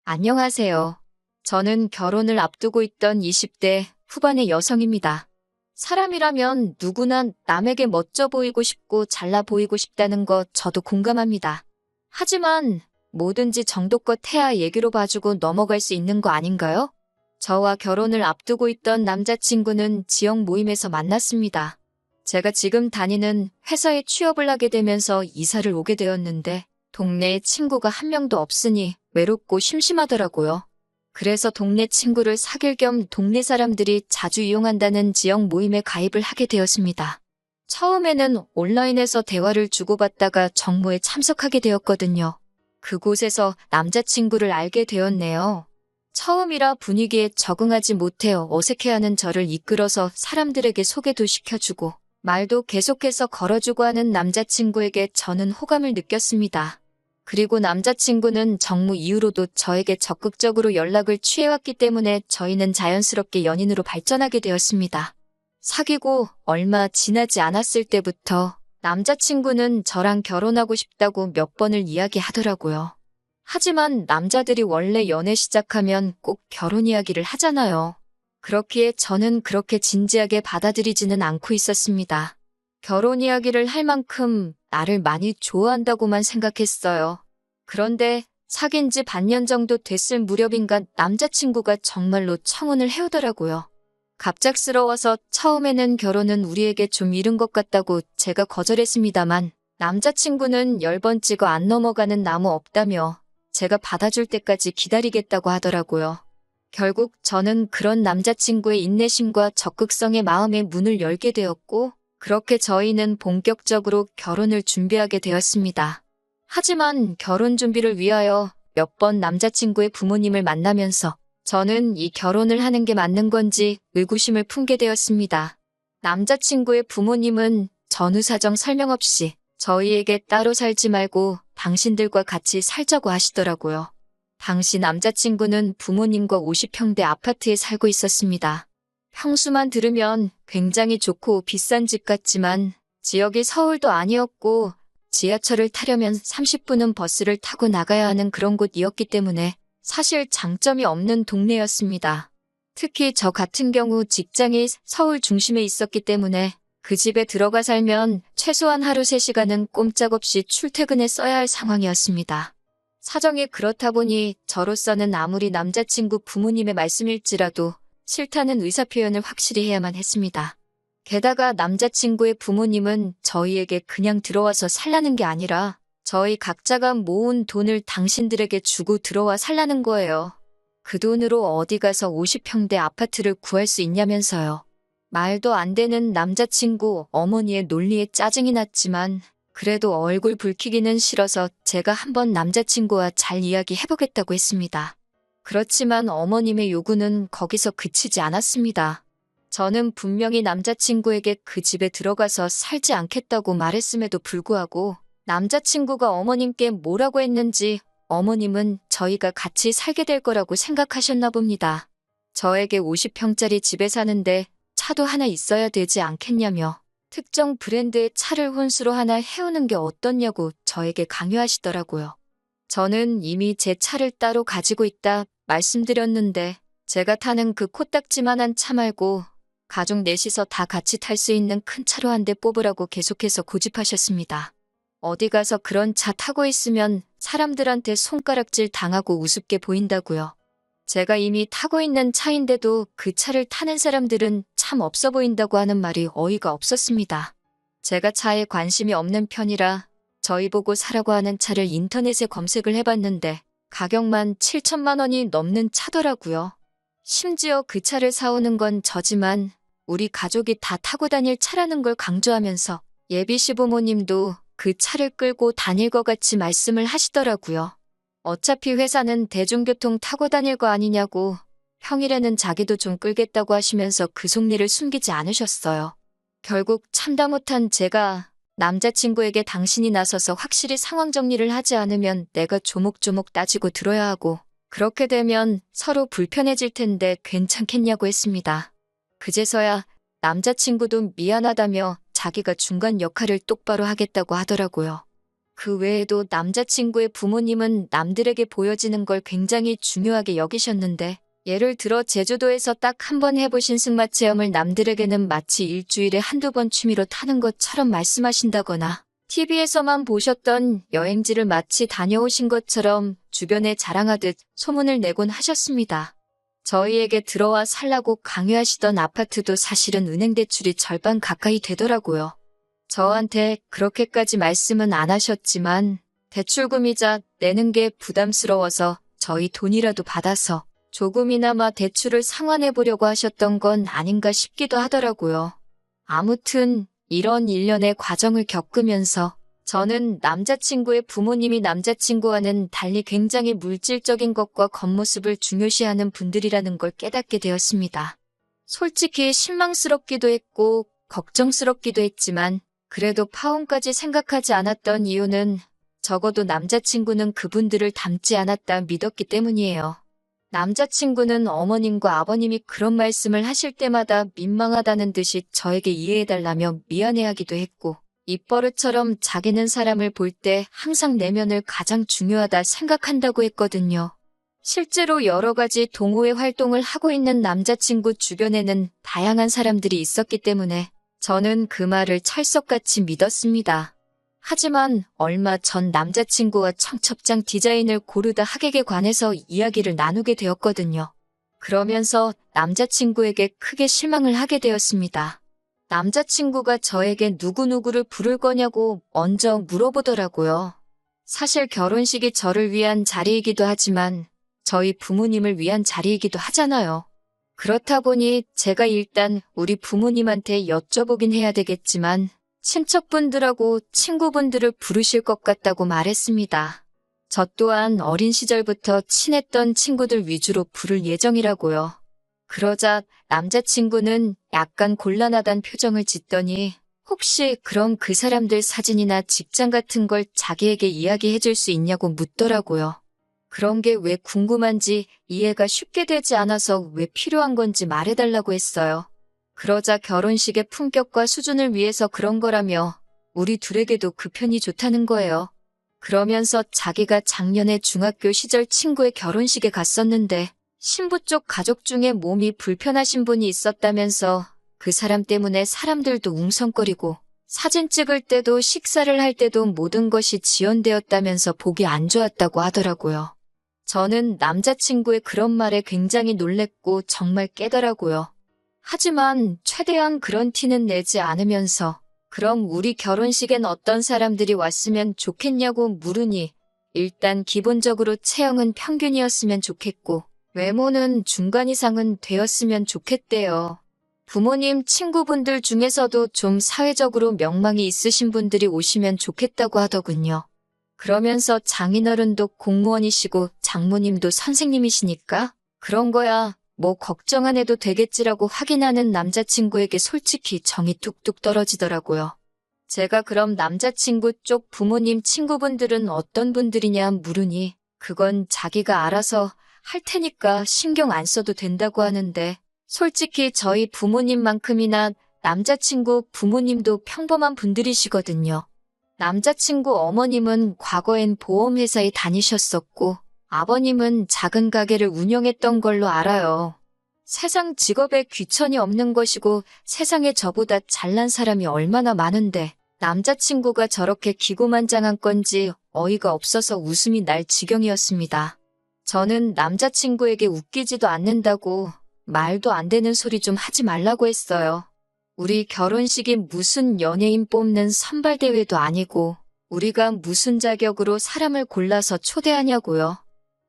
안녕하세요. 저는 결혼을 앞두고 있던 20대 후반의 여성입니다. 사람이라면 누구나 남에게 멋져 보이고 싶고 잘나 보이고 싶다는 거 저도 공감합니다. 하지만 뭐든지 정도껏 해야 얘기로 봐주고 넘어갈 수 있는 거 아닌가요? 저와 결혼을 앞두고 있던 남자친구는 지역 모임에서 만났습니다. 제가 지금 다니는 회사에 취업을 하게 되면서 이사를 오게 되었는데 동네에 친구가 한 명도 없으니 외롭고 심심하더라고요. 그래서 동네 친구를 사귈 겸 동네 사람들이 자주 이용한다는 지역 모임에 가입을 하게 되었습니다. 처음에는 온라인에서 대화를 주고받다가 정모에 참석하게 되었거든요. 그곳에서 남자친구를 알게 되었네요. 처음이라 분위기에 적응하지 못해 어색해하는 저를 이끌어서 사람들에게 소개도 시켜주고 말도 계속해서 걸어주고 하는 남자친구에게 저는 호감을 느꼈습니다. 그리고 남자친구는 정모 이후로도 저에게 적극적으로 연락을 취해왔기 때문에 저희는 자연스럽게 연인으로 발전하게 되었습니다. 사귀고 얼마 지나지 않았을 때부터 남자친구는 저랑 결혼하고 싶다고 몇 번을 이야기하더라고요. 하지만 남자들이 원래 연애 시작하면 꼭 결혼 이야기를 하잖아요. 그렇기에 저는 그렇게 진지하게 받아들이지는 않고 있었습니다. 결혼 이야기를 할 만큼 나를 많이 좋아한다고만 생각했어요. 그런데 사귄 지 반년 정도 됐을 무렵인가 남자친구가 정말로 청혼을 해오더라고요. 갑작스러워서 처음에는 결혼은 우리에게 좀 이른 것 같다고 제가 거절했습니다만 남자친구는 10번 찍어 안 넘어가는 나무 없다며 제가 받아줄 때까지 기다리겠다고 하더라고요. 결국 저는 그런 남자친구의 인내심과 적극성의 마음에 문을 열게 되었고 그렇게 저희는 본격적으로 결혼을 준비하게 되었습니다. 하지만 결혼 준비를 위하여 몇 번 남자친구의 부모님을 만나면서 저는 이 결혼을 하는 게 맞는 건지 의구심을 품게 되었습니다. 남자친구의 부모님은 전후 사정 설명 없이 저희에게 따로 살지 말고 당신들과 같이 살자고 하시더라고요. 당시 남자친구는 부모님과 50평대 아파트에 살고 있었습니다. 평수만 들으면 굉장히 좋고 비싼 집 같지만 지역이 서울도 아니었고 지하철을 타려면 30분은 버스를 타고 나가야 하는 그런 곳이었기 때문에 사실 장점이 없는 동네였습니다. 특히 저 같은 경우 직장이 서울 중심에 있었기 때문에 그 집에 들어가 살면 최소한 하루 3시간은 꼼짝없이 출퇴근에 써야 할 상황이었습니다. 사정이 그렇다 보니 저로서는 아무리 남자친구 부모님의 말씀일지라도 싫다는 의사표현을 확실히 해야만 했습니다. 게다가 남자친구의 부모님은 저희에게 그냥 들어와서 살라는 게 아니라 저희 각자가 모은 돈을 당신들에게 주고 들어와 살라는 거예요. 그 돈으로 어디 가서 50평대 아파트를 구할 수 있냐면서요. 말도 안 되는 남자친구 어머니의 논리에 짜증이 났지만 그래도 얼굴 붉히기는 싫어서 제가 한번 남자친구와 잘 이야기해보겠다고 했습니다. 그렇지만 어머님의 요구는 거기서 그치지 않았습니다. 저는 분명히 남자친구에게 그 집에 들어가서 살지 않겠다고 말했음에도 불구하고 남자친구가 어머님께 뭐라고 했는지 어머님은 저희가 같이 살게 될 거라고 생각하셨나 봅니다. 저에게 50평짜리 집에 사는데 차도 하나 있어야 되지 않겠냐며 특정 브랜드의 차를 혼수로 하나 해오는 게 어떻냐고 저에게 강요하시더라고요. 저는 이미 제 차를 따로 가지고 있다 말씀드렸는데 제가 타는 그 코딱지만한 차 말고 가족 넷이서 다 같이 탈 수 있는 큰 차로 한 대 뽑으라고 계속해서 고집하셨습니다. 어디 가서 그런 차 타고 있으면 사람들한테 손가락질 당하고 우습게 보인다고요. 제가 이미 타고 있는 차인데도 그 차를 타는 사람들은 참 없어 보인다고 하는 말이 어이가 없었습니다. 제가 차에 관심이 없는 편이라 저희 보고 사라고 하는 차를 인터넷에 검색을 해봤는데 가격만 7천만 원이 넘는 차더라고요. 심지어 그 차를 사오는 건 저지만 우리 가족이 다 타고 다닐 차라는 걸 강조하면서 예비 시부모님도 그 차를 끌고 다닐 것 같이 말씀을 하시더라고요. 어차피 회사는 대중교통 타고 다닐 거 아니냐고 평일에는 자기도 좀 끌겠다고 하시면서 그 속내를 숨기지 않으셨어요. 결국 참다 못한 제가 남자친구에게 당신이 나서서 확실히 상황 정리를 하지 않으면 내가 조목조목 따지고 들어야 하고 그렇게 되면 서로 불편해질 텐데 괜찮겠냐고 했습니다. 그제서야 남자친구도 미안하다며 자기가 중간 역할을 똑바로 하겠다고 하더라고요. 그 외에도 남자친구의 부모님은 남들에게 보여지는 걸 굉장히 중요하게 여기셨는데, 예를 들어 제주도에서 딱 한 번 해보신 승마 체험을 남들에게는 마치 일주일에 한두 번 취미로 타는 것처럼 말씀하신다거나, TV에서만 보셨던 여행지를 마치 다녀오신 것처럼 주변에 자랑하듯 소문을 내곤 하셨습니다. 저희에게 들어와 살라고 강요하시던 아파트도 사실은 은행 대출이 절반 가까이 되더라고요. 저한테 그렇게까지 말씀은 안 하셨지만 대출금이자 내는 게 부담스러워서 저희 돈이라도 받아서 조금이나마 대출을 상환해 보려고 하셨던 건 아닌가 싶기도 하더라고요. 아무튼 이런 일련의 과정을 겪으면서 저는 남자친구의 부모님이 남자친구와는 달리 굉장히 물질적인 것과 겉모습을 중요시하는 분들이라는 걸 깨닫게 되었습니다. 솔직히 실망스럽기도 했고 걱정스럽기도 했지만 그래도 파혼까지 생각하지 않았던 이유는 적어도 남자친구는 그분들을 닮지 않았다 믿었기 때문이에요. 남자친구는 어머님과 아버님이 그런 말씀을 하실 때마다 민망하다는 듯이 저에게 이해해달라며 미안해하기도 했고 입버릇처럼 자기는 사람을 볼 때 항상 내면을 가장 중요하다 생각한다고 했거든요. 실제로 여러 가지 동호회 활동을 하고 있는 남자친구 주변에는 다양한 사람들이 있었기 때문에 저는 그 말을 찰석같이 믿었습니다. 하지만 얼마 전 남자친구와 청첩장 디자인을 고르다 하객에 관해서 이야기를 나누게 되었거든요. 그러면서 남자친구에게 크게 실망을 하게 되었습니다. 남자친구가 저에게 누구누구를 부를 거냐고 먼저 물어보더라고요. 사실 결혼식이 저를 위한 자리이기도 하지만 저희 부모님을 위한 자리이기도 하잖아요. 그렇다 보니 제가 일단 우리 부모님한테 여쭤보긴 해야 되겠지만 친척분들하고 친구분들을 부르실 것 같다고 말했습니다. 저 또한 어린 시절부터 친했던 친구들 위주로 부를 예정이라고요. 그러자 남자친구는 약간 곤란하단 표정을 짓더니 혹시 그럼 그 사람들 사진이나 직장 같은 걸 자기에게 이야기해 줄 수 있냐고 묻더라고요. 그런 게 왜 궁금한지 이해가 쉽게 되지 않아서 왜 필요한 건지 말해달라고 했어요. 그러자 결혼식의 품격과 수준을 위해서 그런 거라며 우리 둘에게도 그 편이 좋다는 거예요. 그러면서 자기가 작년에 중학교 시절 친구의 결혼식에 갔었는데 신부 쪽 가족 중에 몸이 불편하신 분이 있었다면서 그 사람 때문에 사람들도 웅성거리고 사진 찍을 때도 식사를 할 때도 모든 것이 지연되었다면서 보기 안 좋았다고 하더라고요. 저는 남자친구의 그런 말에 굉장히 놀랬고 정말 깨더라고요. 하지만 최대한 그런 티는 내지 않으면서 그럼 우리 결혼식엔 어떤 사람들이 왔으면 좋겠냐고 물으니 일단 기본적으로 체형은 평균이었으면 좋겠고 외모는 중간 이상은 되었으면 좋겠대요. 부모님, 친구분들 중에서도 좀 사회적으로 명망이 있으신 분들이 오시면 좋겠다고 하더군요. 그러면서 장인어른도 공무원이시고 장모님도 선생님이시니까 그런 거야 뭐 걱정 안 해도 되겠지라고 확인하는 남자친구에게 솔직히 정이 뚝뚝 떨어지더라고요. 제가 그럼 남자친구 쪽 부모님 친구분들은 어떤 분들이냐 물으니 그건 자기가 알아서 할 테니까 신경 안 써도 된다고 하는데 솔직히 저희 부모님만큼이나 남자친구 부모님도 평범한 분들이시거든요. 남자친구 어머님은 과거엔 보험회사에 다니셨었고 아버님은 작은 가게를 운영했던 걸로 알아요. 세상 직업에 귀천이 없는 것이고 세상에 저보다 잘난 사람이 얼마나 많은데 남자친구가 저렇게 기고만장한 건지 어이가 없어서 웃음이 날 지경이었습니다. 저는 남자친구에게 웃기지도 않는다고 말도 안 되는 소리 좀 하지 말라고 했어요. 우리 결혼식이 무슨 연예인 뽑는 선발대회도 아니고 우리가 무슨 자격으로 사람을 골라서 초대하냐고요.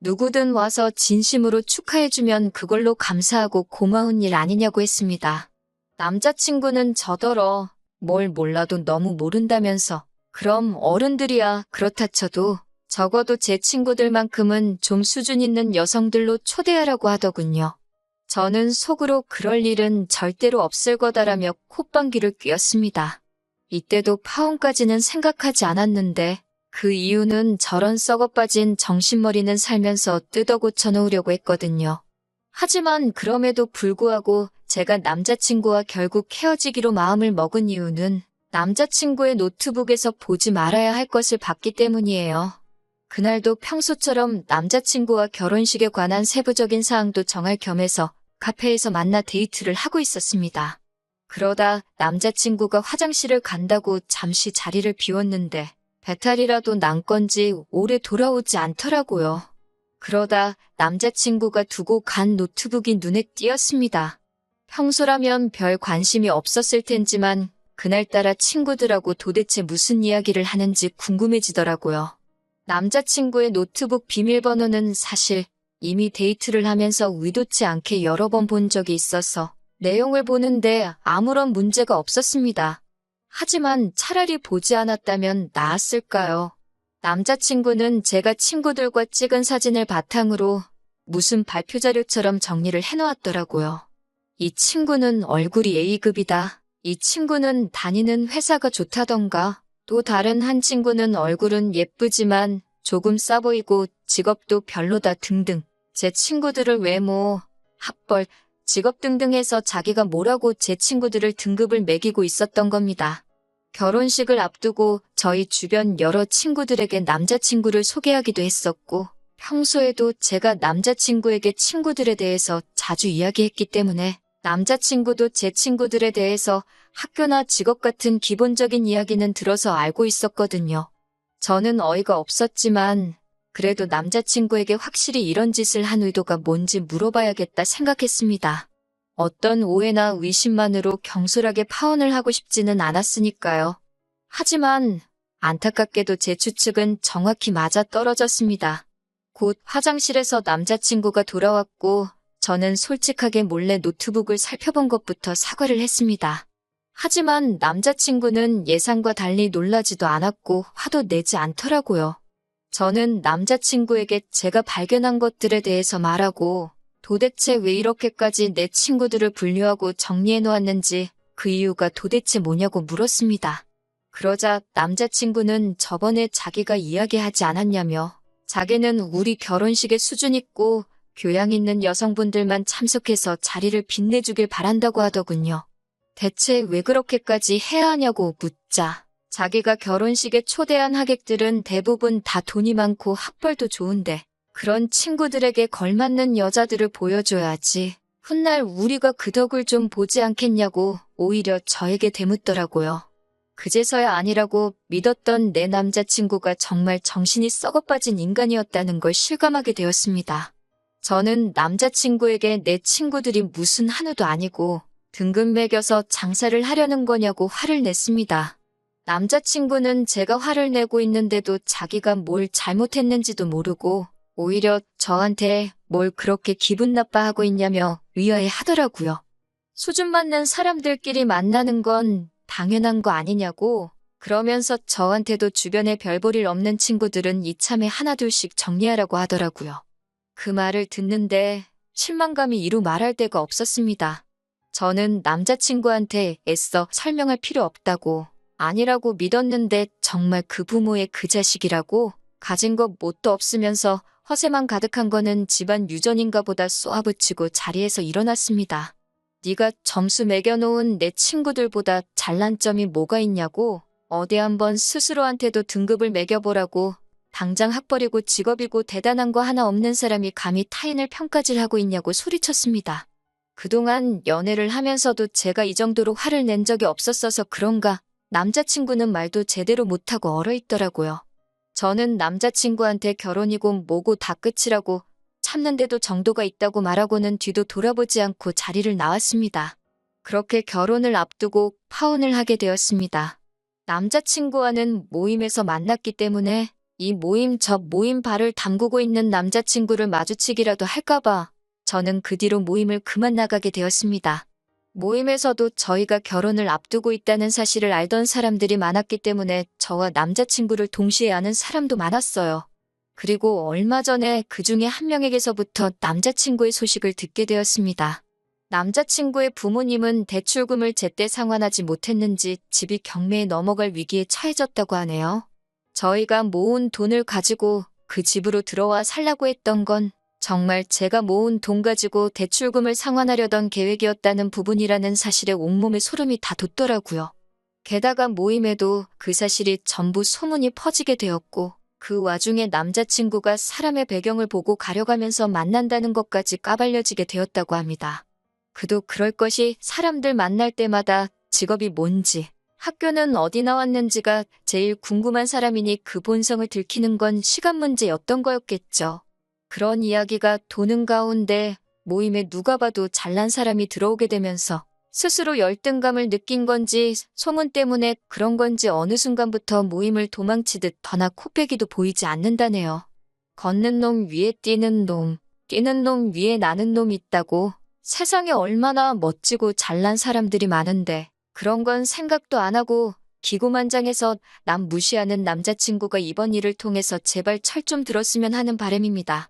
누구든 와서 진심으로 축하해주면 그걸로 감사하고 고마운 일 아니냐고 했습니다. 남자친구는 저더러 뭘 몰라도 너무 모른다면서 그럼 어른들이야 그렇다 쳐도 적어도 제 친구들만큼은 좀 수준 있는 여성들로 초대하라고 하더군요. 저는 속으로 그럴 일은 절대로 없을 거다라며 콧방귀를 뀌었습니다. 이때도 파혼까지는 생각하지 않았는데 그 이유는 저런 썩어빠진 정신머리는 살면서 뜯어 고쳐놓으려고 했거든요. 하지만 그럼에도 불구하고 제가 남자친구와 결국 헤어지기로 마음을 먹은 이유는 남자친구의 노트북에서 보지 말아야 할 것을 봤기 때문이에요. 그날도 평소처럼 남자친구와 결혼식에 관한 세부적인 사항도 정할 겸해서 카페에서 만나 데이트를 하고 있었습니다. 그러다 남자친구가 화장실을 간다고 잠시 자리를 비웠는데 배탈이라도 난 건지 오래 돌아오지 않더라고요. 그러다 남자친구가 두고 간 노트북이 눈에 띄었습니다. 평소라면 별 관심이 없었을 텐지만 그날따라 친구들하고 도대체 무슨 이야기를 하는지 궁금해지더라고요. 남자친구의 노트북 비밀번호는 사실 이미 데이트를 하면서 의도치 않게 여러 번 본 적이 있어서 내용을 보는데 아무런 문제가 없었습니다. 하지만 차라리 보지 않았다면 나았을까요? 남자친구는 제가 친구들과 찍은 사진을 바탕으로 무슨 발표 자료처럼 정리를 해놓았더라고요. 이 친구는 얼굴이 A급이다. 이 친구는 다니는 회사가 좋다던가. 또 다른 한 친구는 얼굴은 예쁘지만 조금 싸 보이고 직업도 별로다 등등. 제 친구들을 외모, 학벌, 직업 등등 해서 자기가 뭐라고 제 친구들을 등급을 매기고 있었던 겁니다. 결혼식을 앞두고 저희 주변 여러 친구들에게 남자친구를 소개하기도 했었고 평소에도 제가 남자친구에게 친구들에 대해서 자주 이야기했기 때문에 남자친구도 제 친구들에 대해서 학교나 직업 같은 기본적인 이야기는 들어서 알고 있었거든요. 저는 어이가 없었지만 그래도 남자친구에게 확실히 이런 짓을 한 의도가 뭔지 물어봐야겠다 생각했습니다. 어떤 오해나 의심만으로 경솔하게 파혼을 하고 싶지는 않았으니까요. 하지만 안타깝게도 제 추측은 정확히 맞아 떨어졌습니다. 곧 화장실에서 남자친구가 돌아왔고 저는 솔직하게 몰래 노트북을 살펴본 것부터 사과를 했습니다. 하지만 남자친구는 예상과 달리 놀라지도 않았고 화도 내지 않더라고요. 저는 남자친구에게 제가 발견한 것들에 대해서 말하고 도대체 왜 이렇게까지 내 친구들을 분류하고 정리해 놓았는지 그 이유가 도대체 뭐냐고 물었습니다. 그러자 남자친구는 저번에 자기가 이야기하지 않았냐며 자기는 우리 결혼식에 수준 있고 교양 있는 여성분들만 참석해서 자리를 빛내주길 바란다고 하더군요. 대체 왜 그렇게까지 해야 하냐고 묻자 자기가 결혼식에 초대한 하객들은 대부분 다 돈이 많고 학벌도 좋은데 그런 친구들에게 걸맞는 여자들을 보여줘야지. 훗날 우리가 그 덕을 좀 보지 않겠냐고 오히려 저에게 대묻더라고요. 그제서야 아니라고 믿었던 내 남자친구가 정말 정신이 썩어빠진 인간이었다는 걸 실감하게 되었습니다. 저는 남자친구에게 내 친구들이 무슨 한우도 아니고 등급 매겨서 장사를 하려는 거냐고 화를 냈습니다. 남자친구는 제가 화를 내고 있는데도 자기가 뭘 잘못했는지도 모르고 오히려 저한테 뭘 그렇게 기분 나빠하고 있냐며 위화해하더라고요. 수준 맞는 사람들끼리 만나는 건 당연한 거 아니냐고 그러면서 저한테도 주변에 별 볼 일 없는 친구들은 이참에 하나둘씩 정리하라고 하더라고요. 그 말을 듣는데 실망감이 이루 말할 데가 없었습니다. 저는 남자친구한테 애써 설명할 필요 없다고 아니라고 믿었는데 정말 그 부모의 그 자식이라고 가진 것 뭣도 없으면서 허세만 가득한 거는 집안 유전인가 보다 쏘아붙이고 자리에서 일어났습니다. 네가 점수 매겨놓은 내 친구들보다 잘난 점이 뭐가 있냐고 어디 한번 스스로한테도 등급을 매겨보라고 당장 학벌이고 직업이고 대단한 거 하나 없는 사람이 감히 타인을 평가질하고 있냐고 소리쳤습니다. 그동안 연애를 하면서도 제가 이 정도로 화를 낸 적이 없었어서 그런가 남자친구는 말도 제대로 못하고 얼어있더라고요. 저는 남자친구한테 결혼이고 뭐고 다 끝이라고 참는데도 정도가 있다고 말하고는 뒤도 돌아보지 않고 자리를 나왔습니다. 그렇게 결혼을 앞두고 파혼을 하게 되었습니다. 남자친구와는 모임에서 만났기 때문에 이 모임 저 모임 발을 담그고 있는 남자친구를 마주치기라도 할까봐 저는 그 뒤로 모임을 그만 나가게 되었습니다. 모임에서도 저희가 결혼을 앞두고 있다는 사실을 알던 사람들이 많았기 때문에 저와 남자친구를 동시에 아는 사람도 많았어요. 그리고 얼마 전에 그 중에 한 명에게서부터 남자친구의 소식을 듣게 되었습니다. 남자친구의 부모님은 대출금을 제때 상환하지 못했는지 집이 경매에 넘어갈 위기에 처해졌다고 하네요. 저희가 모은 돈을 가지고 그 집으로 들어와 살라고 했던 건 정말 제가 모은 돈 가지고 대출금을 상환하려던 계획이었다는 부분이라는 사실에 온몸에 소름이 다 돋더라고요. 게다가 모임에도 그 사실이 전부 소문이 퍼지게 되었고, 그 와중에 남자친구가 사람의 배경을 보고 가려가면서 만난다는 것까지 까발려지게 되었다고 합니다. 그도 그럴 것이 사람들 만날 때마다 직업이 뭔지, 학교는 어디 나왔는지가 제일 궁금한 사람이니 그 본성을 들키는 건 시간 문제였던 거였겠죠. 그런 이야기가 도는 가운데 모임에 누가 봐도 잘난 사람이 들어오게 되면서 스스로 열등감을 느낀 건지 소문 때문에 그런 건지 어느 순간부터 모임을 도망치듯 더나 코빼기도 보이지 않는다네요. 걷는 놈 위에 뛰는 놈, 뛰는 놈 위에 나는 놈이 있다고. 세상에 얼마나 멋지고 잘난 사람들이 많은데 그런 건 생각도 안 하고 기고만장해서 남 무시하는 남자친구가 이번 일을 통해서 제발 철 좀 들었으면 하는 바람입니다.